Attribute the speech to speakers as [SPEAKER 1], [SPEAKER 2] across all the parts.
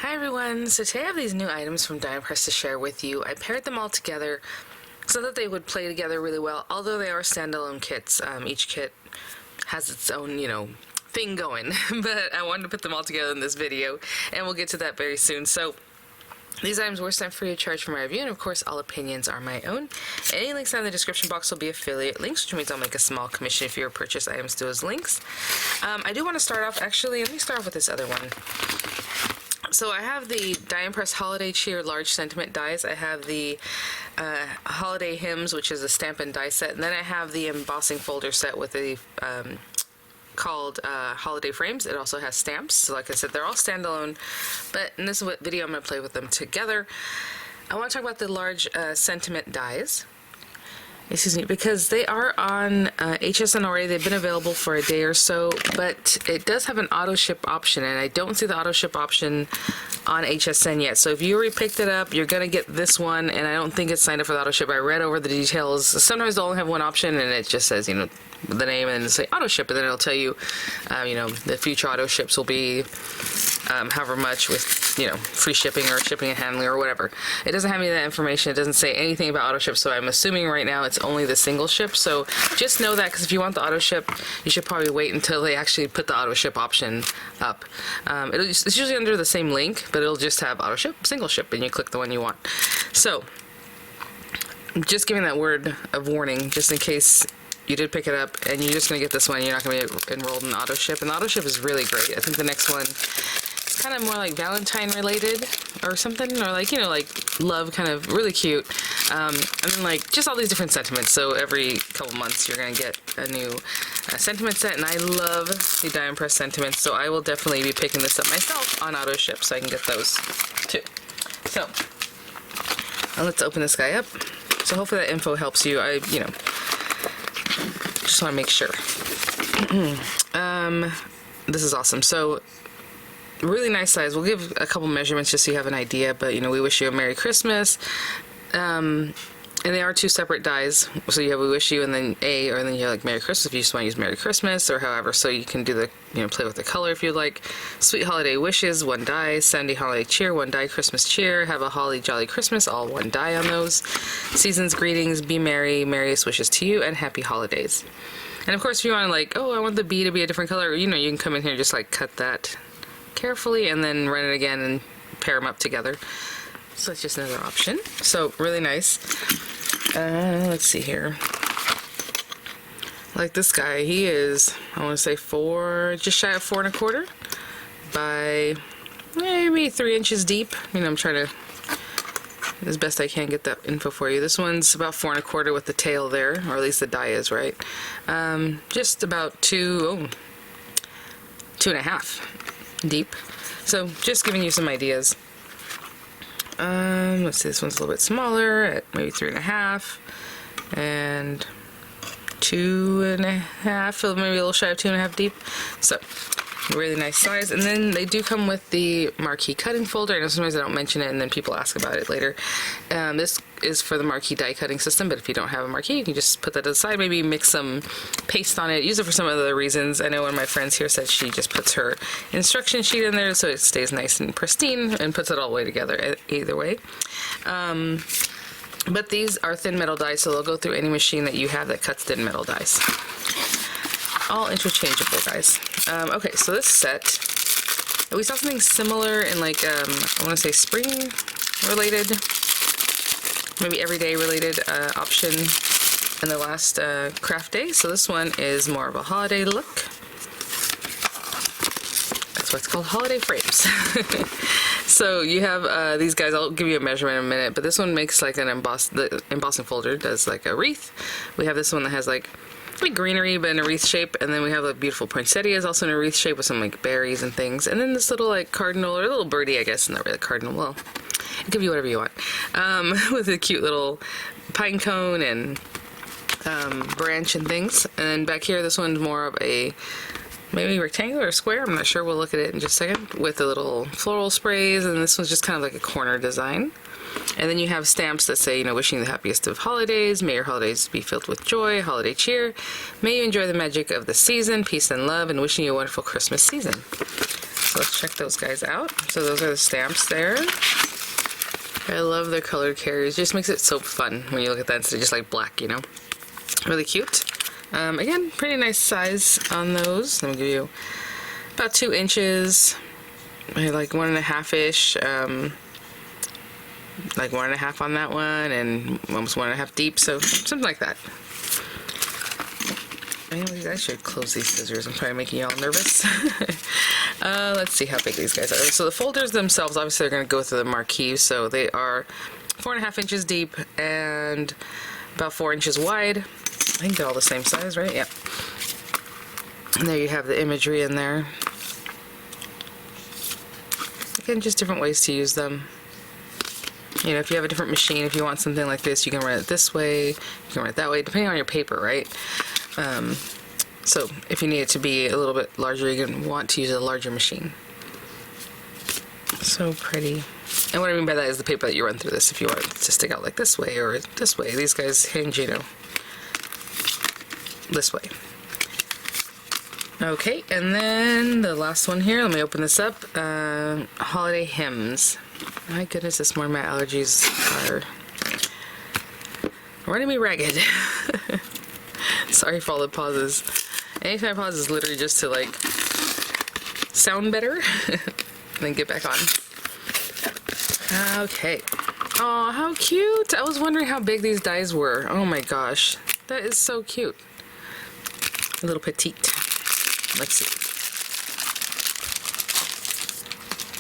[SPEAKER 1] Hi everyone, so today I have these new items from Die Press to share with you. I paired them all together so that they would play together really well, although they are standalone kits. Each kit has its own, thing going, but I wanted to put them all together in this video, and we'll get to that very soon. So these items were sent free of charge for my review, and of course all opinions are my own. Any links in the description box will be affiliate links, which means I'll make a small commission if you purchase items through those links. I do want to start off, let me start off with this other one. So I have the Die Press Holiday Cheer Large Sentiment Dies. I have the Holiday Hymns, which is a stamp and die set, and then I have the Embossing folder set with the called Holiday Frames. It also has stamps. So like I said, they're all standalone, but in this video I'm going to play with them together. I want to talk about the large sentiment dies. Excuse me, because they are on HSN already. They've been available for a day or so, but it does have an auto ship option, and I don't see the auto ship option on HSN yet. So if you already picked it up, you're gonna get this one, and I don't think it's signed up for the auto ship. I read over the details. Sometimes they'll only have one option, and it just says, the name and say auto ship, and then it'll tell you, the future auto ships will be however much with, free shipping or shipping and handling or whatever. It doesn't have any of that information. It doesn't say anything about auto ship, so I'm assuming right now it's only the single ship. So just know that, because if you want the auto ship, you should probably wait until they actually put the auto ship option up. It's usually under the same link, but it'll just have auto ship, single ship, and you click the one you want. So I'm just giving that word of warning, just in case you did pick it up and you're just going to get this one, you're not going to be enrolled in auto ship. And the auto ship is really great. I think the next one is kind of more like Valentine related or something, or like love, kind of really cute. And then just all these different sentiments. So every couple months you're going to get a new sentiment set, and I love the Die Press sentiments, so I will definitely be picking this up myself on auto ship so I can get those too. So let's open this guy up. So hopefully that info helps you. Just want to make sure. This is awesome. So really nice size. We'll give a couple measurements just so you have an idea, but we wish you a Merry Christmas. And they are two separate dies. So you have We Wish You and then A, or then you have Merry Christmas if you just want to use Merry Christmas or however. So you can do the, play with the color if you'd like. Sweet Holiday Wishes, one die. Sandy Holiday Cheer, one die. Christmas Cheer, have a holly jolly Christmas, all one die on those. Season's Greetings, Be Merry, Merriest Wishes to You, and Happy Holidays. And of course, if you want to I want the B to be a different color, you can come in here and just cut that carefully and then run it again and pair them up together. So that's just another option. So really nice. Let's see here. Like this guy, he is, I want to say just shy of 4 1/4 by maybe 3 inches deep. I'm trying to, as best I can, get that info for you. This one's about 4 1/4 with the tail there, or at least the die is, right? Just about 2 1/2 deep. So just giving you some ideas. Let's see, this one's a little bit smaller at maybe 3 1/2 and 2 1/2, so maybe a little shy of 2 1/2 deep. So really nice size. And then they do come with the marquee cutting folder. I know sometimes I don't mention it and then people ask about it later. This is for the marquee die cutting system, but if you don't have a marquee, you can just put that to the side, maybe mix some paste on it, use it for some other reasons. I know one of my friends here said she just puts her instruction sheet in there so it stays nice and pristine and puts it all the way together either way. But these are thin metal dies, so they'll go through any machine that you have that cuts thin metal dies. All interchangeable, guys. Okay, so this set, we saw something similar in I want to say spring related, maybe everyday related option in the last craft day. So this one is more of a holiday look. That's why it's called Holiday Frames. So you have these guys, I'll give you a measurement in a minute, but this one makes the embossing folder does a wreath. We have this one that has greenery but in a wreath shape, and then we have a beautiful poinsettias also in a wreath shape with some berries and things, and then this little cardinal, or a little birdie, I guess, not really a cardinal, well, I'll give you whatever you want, with a cute little pine cone and branch and things. And then back here, this one's more of a maybe rectangular or square, I'm not sure, we'll look at it in just a second, with the little floral sprays, and this one's just kind of like a corner design. And then you have stamps that say, wishing you the happiest of holidays, may your holidays be filled with joy, holiday cheer, may you enjoy the magic of the season, peace and love, and wishing you a wonderful Christmas season. So let's check those guys out. So those are the stamps there. I love their colored carriers. It just makes it so fun when you look at that instead of just like black, you know? Really cute. Again, pretty nice size on those. Let me give you about 2 inches, like 1.5-ish, like 1.5 on that one, and almost 1.5 deep, so something like that. Anyways, I should close these scissors. I'm probably making y'all nervous. Let's see how big these guys are. So the folders themselves, obviously, they're going to go through the marquee, so they are 4.5 inches deep and about 4 inches wide. I think they're all the same size, right? Yep. And there you have the imagery in there. Again, just different ways to use them. You know, if you have a different machine, if you want something like this, you can run it this way, you can run it that way, depending on your paper, right? So if you need it to be a little bit larger, you're going to want to use a larger machine. So pretty. And what I mean by that is the paper that you run through this, if you want it to stick out like this way or this way. These guys hinge, you know, this way. Okay, and then the last one here, let me open this up. Holiday hymns. My goodness, this morning my allergies are running me ragged. Sorry for all the pauses. Anytime I pause is literally just to like sound better and then get back on. Okay. Oh, how cute. I was wondering how big these dies were. Oh my gosh. That is so cute. A little petite. Let's see.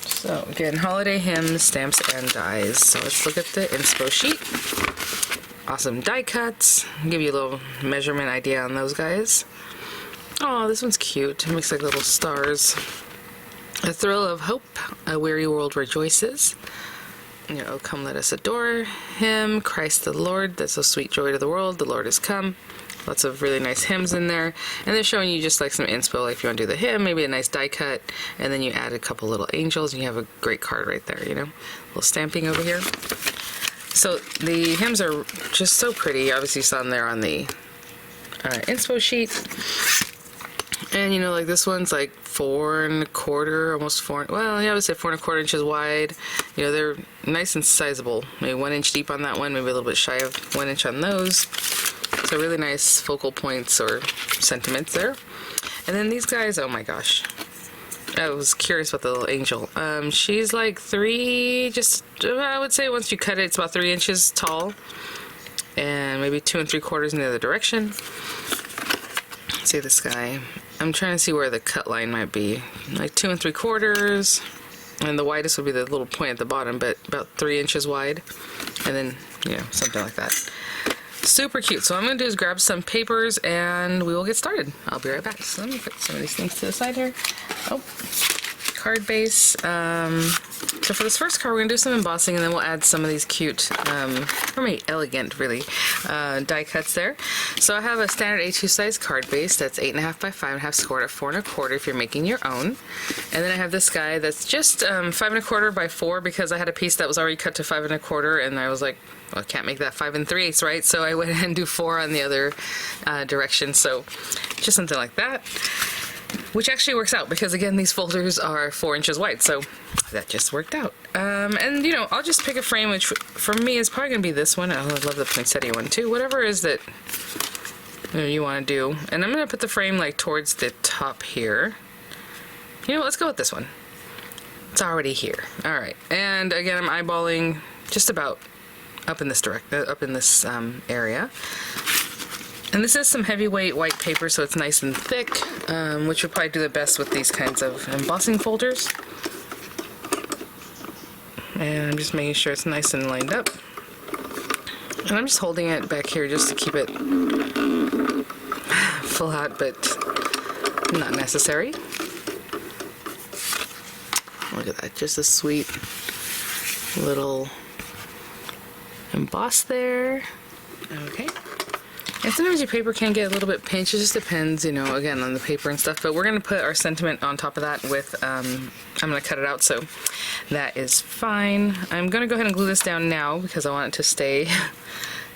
[SPEAKER 1] So again, holiday hymns, stamps, and dies. So let's look at the inspo sheet. Awesome die cuts. I'll give you a little measurement idea on those guys. Oh, this one's cute. It makes like little stars. A thrill of hope, a weary world rejoices. You know, come let us adore him, Christ the Lord. That's a sweet joy to the world. The Lord is come. Lots of really nice hymns in there. And they're showing you just like some inspo, like if you want to do the hymn, maybe a nice die cut, and then you add a couple little angels, and you have a great card right there, you know? A little stamping over here. So the hymns are just so pretty. Obviously you saw them there on the inspo sheet. And you know, like this one's like 4 1/4, almost 4, well, yeah, I would say 4 1/4 inches wide. You know, they're nice and sizable. Maybe 1 inch deep on that one, maybe a little bit shy of 1 inch on those. So really nice focal points or sentiments there. And then these guys, oh my gosh. I was curious about the little angel. She's like 3, just, I would say once you cut it, it's about 3 inches tall. And maybe 2 3/4 in the other direction. Let's see this guy. I'm trying to see where the cut line might be. Like 2 3/4. And the widest would be the little point at the bottom, but about 3 inches wide. And then, you know, something like that. Super cute. So what I'm going to do is grab some papers and we will get started. I'll be right back. So let me put some of these things to the side here. Oh, card base. So for this first card, we're going to do some embossing and then we'll add some of these cute, or maybe elegant really, die cuts there. So I have a standard A2 size card base that's 8.5 by 5.5, scored at 4 1/4 if you're making your own. And then I have this guy that's just 5 1/4 by 4 because I had a piece that was already cut to 5 1/4 and I was like, well, I can't make that 5 3/8, right? So I went ahead and do 4 on the other direction. So just something like that, which actually works out because again, these folders are 4 inches wide. So that just worked out. And you know, I'll just pick a frame, which for me is probably gonna be this one. Oh, I love the poinsettia one too. Whatever it is that you want to do. And I'm gonna put the frame like towards the top here. You know, let's go with this one. It's already here. All right. And again, I'm eyeballing just about up in this area. And this is some heavyweight white paper, so it's nice and thick, which would probably do the best with these kinds of embossing folders. And I'm just making sure it's nice and lined up. And I'm just holding it back here just to keep it full out, but not necessary. Look at that, just a sweet little emboss there. Okay. And sometimes your paper can get a little bit pinched. It just depends, you know, again, on the paper and stuff. But we're going to put our sentiment on top of that with, I'm going to cut it out, so that is fine. I'm going to go ahead and glue this down now because I want it to stay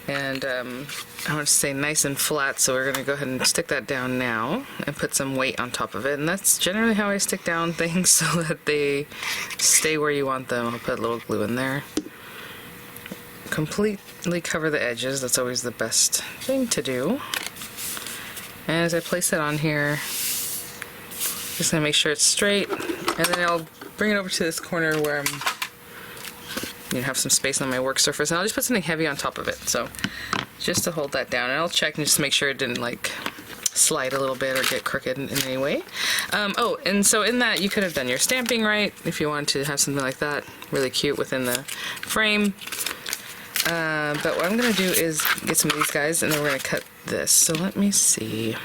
[SPEAKER 1] And I want to stay nice and flat, so we're going to go ahead and stick that down now and put some weight on top of it. And that's generally how I stick down things so that they stay where you want them. I'll put a little glue in there. Completely cover the edges. That's always the best thing to do. And as I place it on here, just going to make sure it's straight. And then I'll bring it over to this corner where I'm have some space on my work surface, and I'll just put something heavy on top of it, so just to hold that down. And I'll check and just make sure it didn't like slide a little bit or get crooked in any way. Oh, and so in that you could have done your stamping right if you wanted to have something like that really cute within the frame. But what I'm gonna do is get some of these guys, and then we're gonna cut this. So let me see.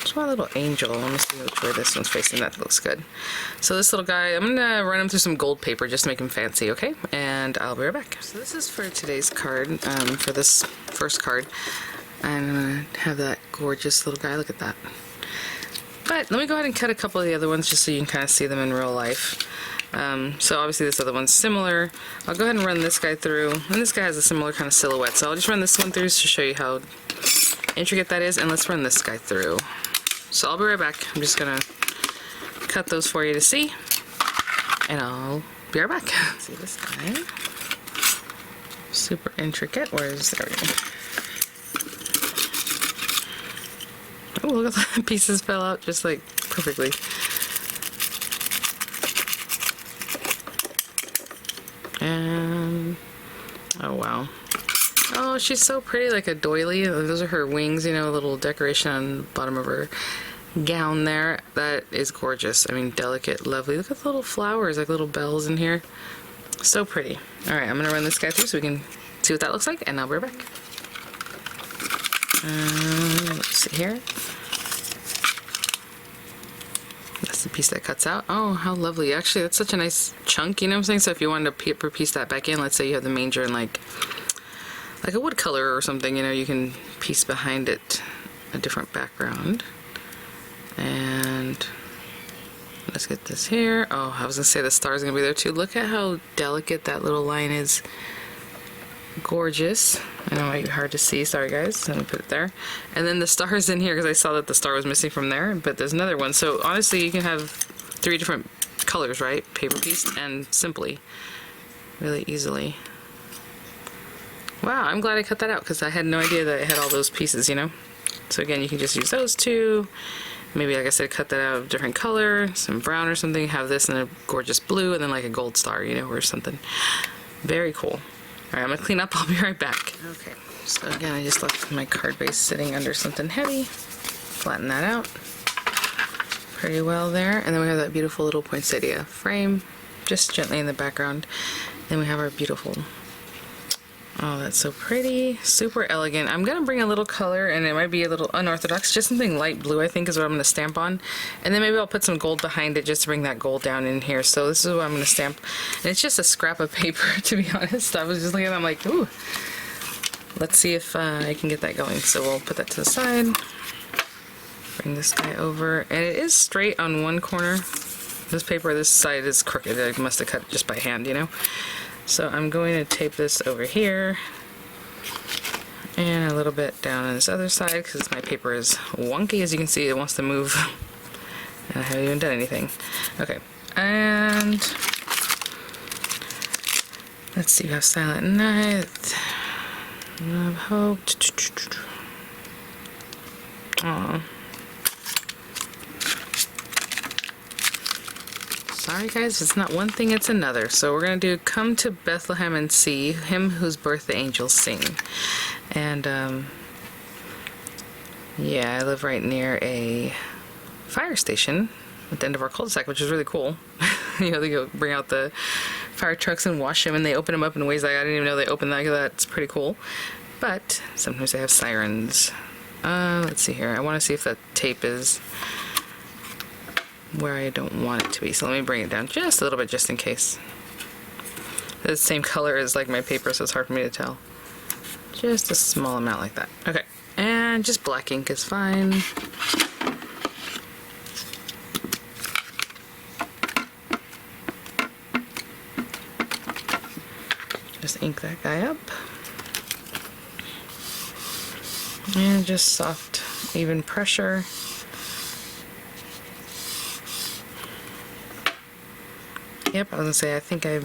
[SPEAKER 1] It's my little angel. Let me see which way this one's facing. That looks good. So this little guy, I'm gonna run him through some gold paper just to make him fancy, okay? And I'll be right back. So this is for today's card, for this first card. I'm gonna have that gorgeous little guy. Look at that. But let me go ahead and cut a couple of the other ones just so you can kind of see them in real life. So obviously this other one's similar. I'll go ahead and run this guy through. And this guy has a similar kind of silhouette. So I'll just run this one through to show you how intricate that is. And let's run this guy through. So I'll be right back. I'm just gonna cut those for you to see, and I'll be right back. See this guy? Super intricate. Where is there? Oh, look at the pieces fell out just like perfectly. And oh wow. Oh, she's so pretty, like a doily. Those are her wings, you know, a little decoration on the bottom of her gown there. That is gorgeous. I mean, delicate, lovely. Look at the little flowers, like little bells in here. So pretty. All right, I'm gonna run this guy through so we can see what that looks like, and I'll be right back. Let's see here. That's the piece that cuts out. Oh, how lovely. Actually, that's such a nice chunk, you know what I'm saying? So if you wanted to piece that back in, let's say you have the manger and like a wood color or something, you know, you can piece behind it a different background. And let's get this here. Oh, I was gonna say the star's gonna be there too. Look at how delicate that little line is. Gorgeous. I know it might be hard to see, sorry guys. Let me put it there. And then the star's in here because I saw that the star was missing from there, but there's another one. So honestly, you can have 3 different colors, right? Paper piece and simply, really easily. Wow, I'm glad I cut that out because I had no idea that it had all those pieces, you know? So again, you can just use those 2. Maybe, like I said, cut that out of a different color, some brown or something, have this in a gorgeous blue, and then like a gold star, you know, or something. Very cool. Alright, I'm gonna clean up, I'll be right back. Okay, so again, I just left my card base sitting under something heavy. Flatten that out pretty well there. And then we have that beautiful little poinsettia frame, just gently in the background. Then we have our beautiful, oh, that's so pretty, super elegant. I'm gonna bring a little color, and it might be a little unorthodox, just something light blue I think is what I'm gonna stamp on. And then maybe I'll put some gold behind it just to bring that gold down in here. So this is what I'm gonna stamp. And it's just a scrap of paper, to be honest. I was just looking at it, I'm like, ooh. Let's see if I can get that going. So we'll put that to the side. Bring this guy over. And it is straight on one corner. This paper, this side is crooked. I must have cut it just by hand, you know? So I'm going to tape this over here and a little bit down on this other side because my paper is wonky. As you can see, it wants to move and I haven't even done anything. Okay, and let's see, we have Silent Night, Love Hope. Aww. Sorry guys, it's not one thing, it's another. So we're gonna do Come to Bethlehem and See Him Whose Birth the Angels Sing. And yeah, I live right near a fire station at the end of our cul-de-sac, which is really cool. You know, they go bring out the fire trucks and wash them, and they open them up in ways like I didn't even know they opened like that. It's pretty cool. But sometimes they have sirens. Let's see here. I want to see if that tape is where I don't want it to be. So let me bring it down just a little bit just in case. It's the same color as like my paper, so it's hard for me to tell. Just a small amount like that. Okay, and just black ink is fine. ink that guy up. And just soft, even pressure. Yep, I was gonna say, I think I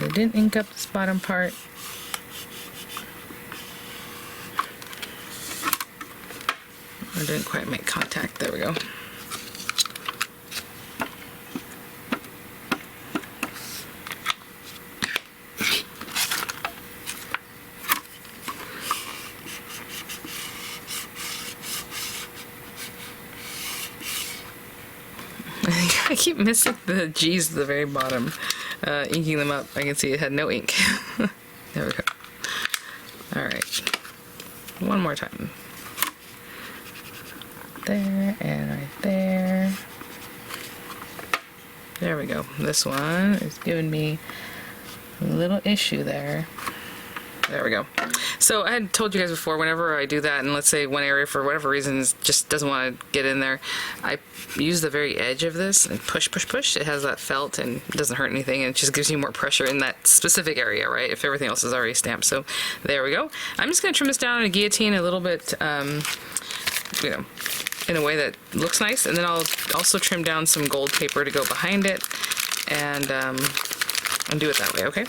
[SPEAKER 1] didn't ink up this bottom part. I didn't quite make contact. There we go. I keep missing the G's at the very bottom. Inking them up, I can see it had no ink. There we go. Alright. One more time. There and right there. There we go. This one is giving me a little issue there. There we go. So I had told you guys before, whenever I do that, and let's say one area for whatever reason just doesn't want to get in there, I use the very edge of this and push, push, push. It has that felt and it doesn't hurt anything, and it just gives you more pressure in that specific area, right? If everything else is already stamped. So there we go. I'm just going to trim this down in a guillotine a little bit, you know, in a way that looks nice, and then I'll also trim down some gold paper to go behind it, and do it that way, okay?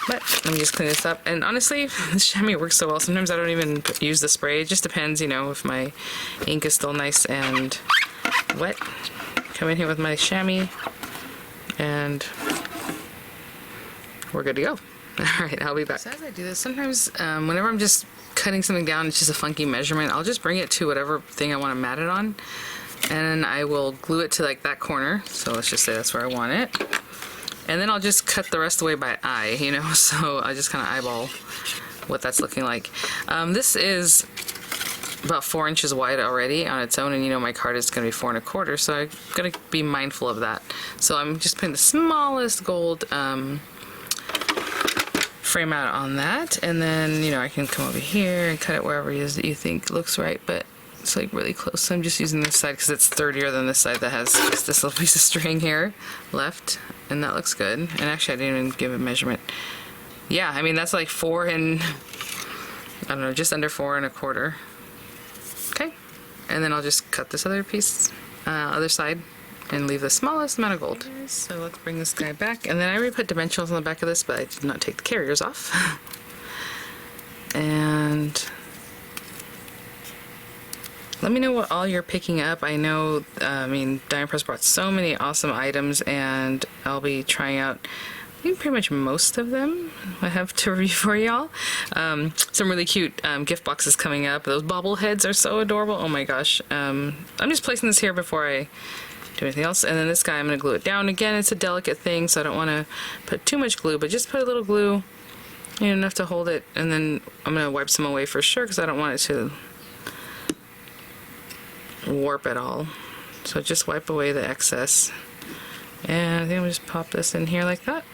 [SPEAKER 1] But let me just clean this up. And honestly, the chamois works so well. Sometimes I don't even use the spray. It just depends, you know, if my ink is still nice and wet. Come in here with my chamois, and we're good to go. All right, I'll be back. So as I do this, sometimes whenever I'm just cutting something down, it's just a funky measurement, I'll just bring it to whatever thing I want to mat it on, and I will glue it to like that corner. So let's just say that's where I want it. And then I'll just cut the rest of the way by eye, you know, so I just kind of eyeball what that's looking like. This is about 4 inches wide already on its own, and you know my card is going to be 4 1/4, so I'm going to be mindful of that. So I'm just putting the smallest gold frame out on that, and then, you know, I can come over here and cut it wherever it is that you think looks right, but it's like really close. So I'm just using this side because it's sturdier than this side that has this little piece of string here left, and that looks good. And actually I didn't even give a measurement. Yeah, I mean that's like 4 and I don't know, just under 4 1/4. Okay, and then I'll just cut this other piece, other side, and leave the smallest amount of gold. So let's bring this guy back, and then I already put dimensionals on the back of this, but I did not take the carriers off. And let me know what all you're picking up. I know, I mean, Diamond Press brought so many awesome items, and I'll be trying out, I think, pretty much most of them I have to review for y'all. Some really cute gift boxes coming up. Those bobbleheads are so adorable. Oh my gosh. I'm just placing this here before I do anything else. And then this guy, I'm going to glue it down. Again, it's a delicate thing, so I don't want to put too much glue, but just put a little glue, you know, enough to hold it. And then I'm going to wipe some away for sure, because I don't want it to warp at all. So just wipe away the excess, and I think I'll just pop this in here like that.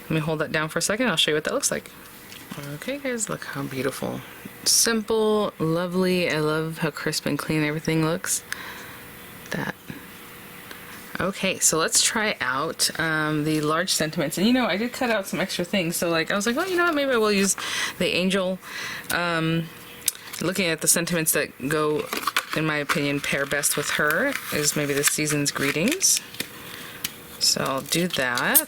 [SPEAKER 1] Let me hold that down for a second. I'll show you what that looks like. Okay guys, look how beautiful, simple, lovely. I love how crisp and clean everything looks. That. Okay, so let's try out the large sentiments. And you know, I did cut out some extra things, so like I was like, well, you know what, maybe I will use the angel. Looking at the sentiments that go, in my opinion, pair best with her is maybe the season's greetings. So I'll do that.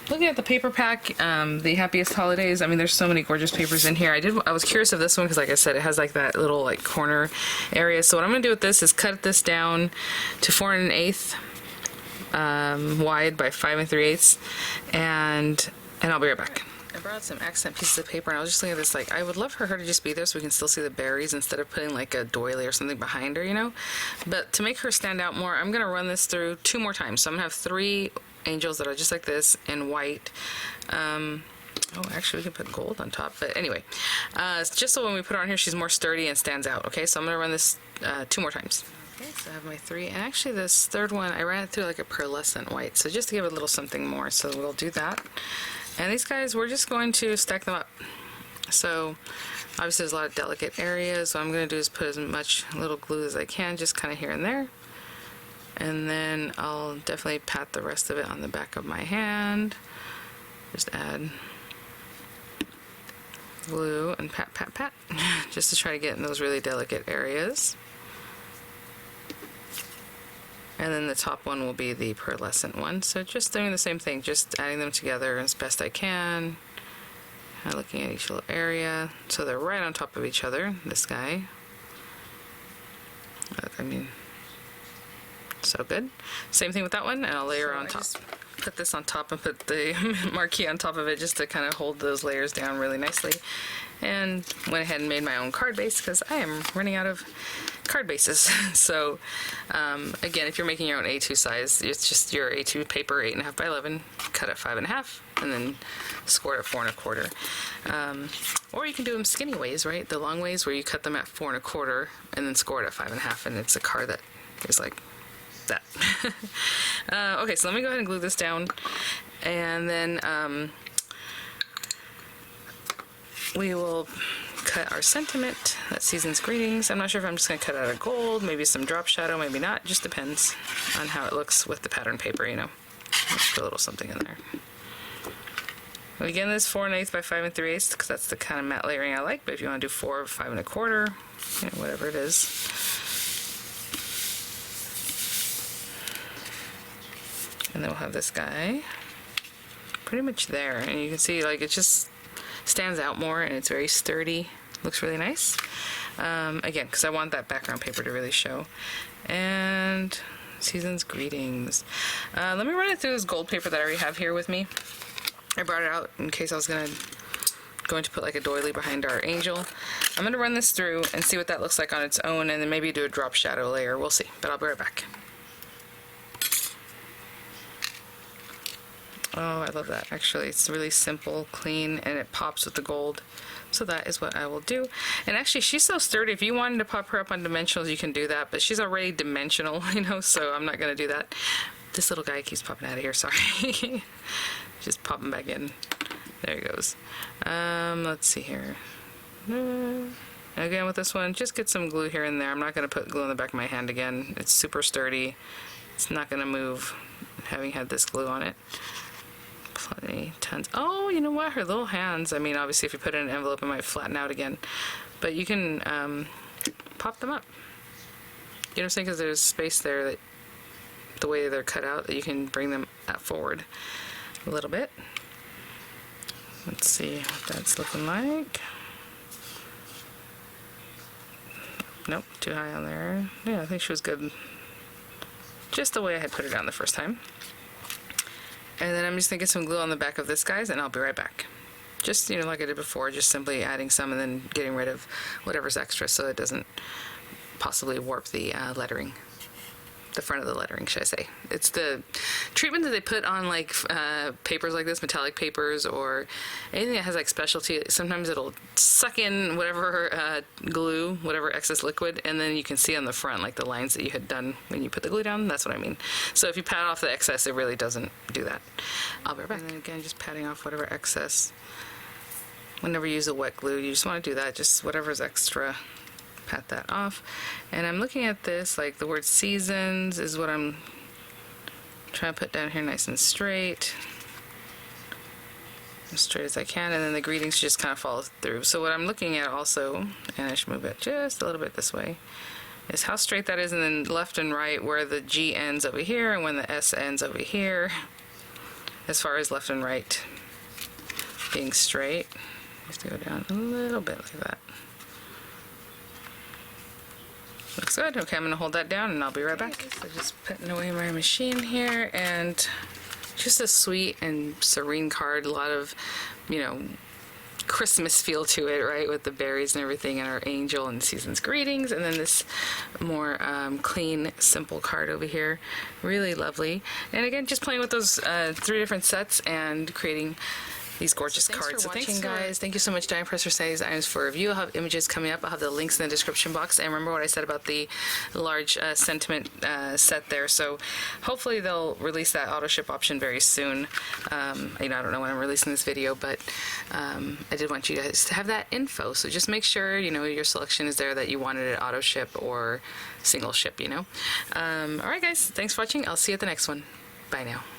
[SPEAKER 1] Looking at the paper pack, the happiest holidays. I mean, there's so many gorgeous papers in here. I was curious of this one because, like I said, it has like that little like corner area. So what I'm gonna do with this is cut this down to 4 1/8 wide by 5 3/8, and I'll be right back. I brought some accent pieces of paper, and I was just looking at this, like, I would love for her to just be there so we can still see the berries instead of putting like a doily or something behind her, you know. But to make her stand out more, I'm gonna run this through 2 more times. So I'm gonna have 3 angels that are just like this in white. Oh, actually we can put gold on top, but anyway, it's just so when we put her on here she's more sturdy and stands out. Okay, so I'm gonna run this 2 more times. Okay, so I have my 3, and actually this third one I ran it through like a pearlescent white, so just to give it a little something more. So we'll do that. And these guys, we're just going to stack them up. So obviously there's a lot of delicate areas, so what I'm going to do is put as much little glue as I can, just kind of here and there. And then I'll definitely pat the rest of it on the back of my hand. Just add glue and pat, pat, pat, just to try to get in those really delicate areas. And then the top one will be the pearlescent one. So just doing the same thing, just adding them together as best I can. Kind of looking at each little area. So they're right on top of each other, this guy. I mean, so good. Same thing with that one, and I'll layer on top. Put this on top and put the marquee on top of it just to kind of hold those layers down really nicely. And went ahead and made my own card base because I am running out of card bases. So again, if you're making your own A2 size, it's just your A2 paper 8.5 by 11, cut it 5.5, and then score it at 4 1/4. Or you can do them skinny ways, right? The long ways where you cut them at 4 1/4 and then score it at 5.5, and it's a card that is like that. Okay, so let me go ahead and glue this down, and then we will cut our sentiment, that season's greetings. I'm not sure if I'm just going to cut out of gold, maybe some drop shadow, maybe not, just depends on how it looks with the pattern paper, you know. Let's put a little something in there. Again, this 4 1/8 by 5 3/8 because that's the kind of matte layering I like, but if you want to do 4 or 5 1/4, you know, whatever it is. And then we'll have this guy pretty much there, and you can see like it just stands out more and it's very sturdy. Looks really nice. Again, because I want that background paper to really show. And season's greetings. Let me run it through this gold paper that I already have here with me. I brought it out in case I was going to put like a doily behind our angel. I'm going to run this through and see what that looks like on its own, and then maybe do a drop shadow layer. We'll see, but I'll be right back. Oh, I love that. Actually, it's really simple, clean, and it pops with the gold. So that is what I will do. And actually, she's so sturdy. If you wanted to pop her up on dimensionals, you can do that. But she's already dimensional, you know, so I'm not going to do that. This little guy keeps popping out of here. Sorry. Just popping back in. There he goes. Let's see here. Again, with this one, just get some glue here and there. I'm not going to put glue on the back of my hand again. It's super sturdy. It's not going to move, having had this glue on it. Plenty, tons. Oh, you know what? Her little hands. I mean, obviously, if you put it in an envelope, it might flatten out again. But you can pop them up. You know what I'm saying? Because there's space there that, the way they're cut out, that you can bring them forward a little bit. Let's see what that's looking like. Nope, too high on there. Yeah, I think she was good. Just the way I had put her down the first time. And then I'm just going to get some glue on the back of this, guys, and I'll be right back. Just, you know, like I did before, just simply adding some and then getting rid of whatever's extra so it doesn't possibly warp the lettering. The front of the lettering, should I say. It's the treatment that they put on like papers like this, metallic papers, or anything that has like specialty. Sometimes it'll suck in whatever glue, whatever excess liquid, and then you can see on the front like the lines that you had done when you put the glue down. That's what I mean. So if you pat off the excess, it really doesn't do that. I'll be right back. And then again, just patting off whatever excess. Whenever you use a wet glue, you just want to do that, just whatever's extra. Pat that off. And I'm looking at this, like the word seasons is what I'm trying to put down here nice and straight. As straight as I can, and then the greetings just kind of follow through. So what I'm looking at also, and I should move it just a little bit this way, is how straight that is, and then left and right where the G ends over here and when the S ends over here, as far as left and right being straight. Just go down a little bit like that. Looks good. Okay, I'm going to hold that down and I'll be right back. So just putting away my machine here, and just a sweet and serene card. A lot of, you know, Christmas feel to it, right? With the berries and everything, and our angel and season's greetings, and then this more clean, simple card over here. Really lovely. And again, just playing with those 3 different sets and creating these gorgeous cards. So thanks guys. Thank you so much, Diamond Press, for sending these items for review. I'll have images coming up. I'll have the links in the description box. And remember what I said about the large sentiment set there. So hopefully they'll release that auto ship option very soon. I don't know when I'm releasing this video, but I did want you guys to have that info. So just make sure your selection is there, that you wanted it auto ship or single ship. All right guys, thanks for watching. I'll see you at the next one. Bye now.